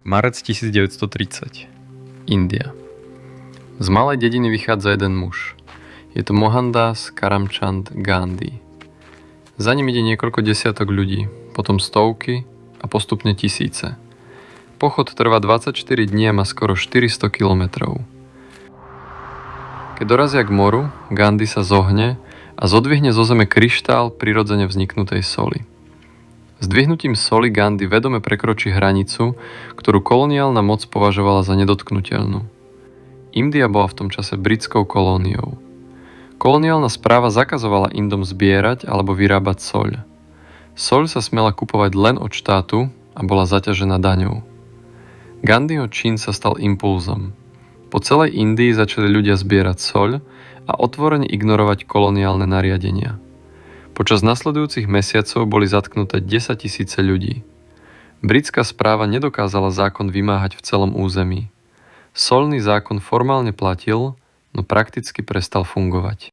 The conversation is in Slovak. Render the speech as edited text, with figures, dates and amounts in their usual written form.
Marec 1930. India. Z malej dediny vychádza jeden muž. Je to Mohandas Karamchand Gandhi. Za ním ide niekoľko desiatok ľudí, potom stovky a postupne tisíce. Pochod trvá 24 dní a má skoro 400 kilometrov. Keď dorazia k moru, Gandhi sa zohne a zodvihne zo zeme kryštál prirodzene vzniknutej soli. Zdvihnutím soli Gandhi vedome prekročí hranicu, ktorú koloniálna moc považovala za nedotknuteľnú. India bola v tom čase britskou kolóniou. Koloniálna správa zakazovala Indom zbierať alebo vyrábať soľ. Soľ sa smela kupovať len od štátu a bola zaťažená daňou. Gandhiho čin sa stal impulzom. Po celej Indii začali ľudia zbierať soľ a otvorene ignorovať koloniálne nariadenia. Počas nasledujúcich mesiacov boli zatknuté 10 000 ľudí. Britská správa nedokázala zákon vymáhať v celom území. Soľný zákon formálne platil, no prakticky prestal fungovať.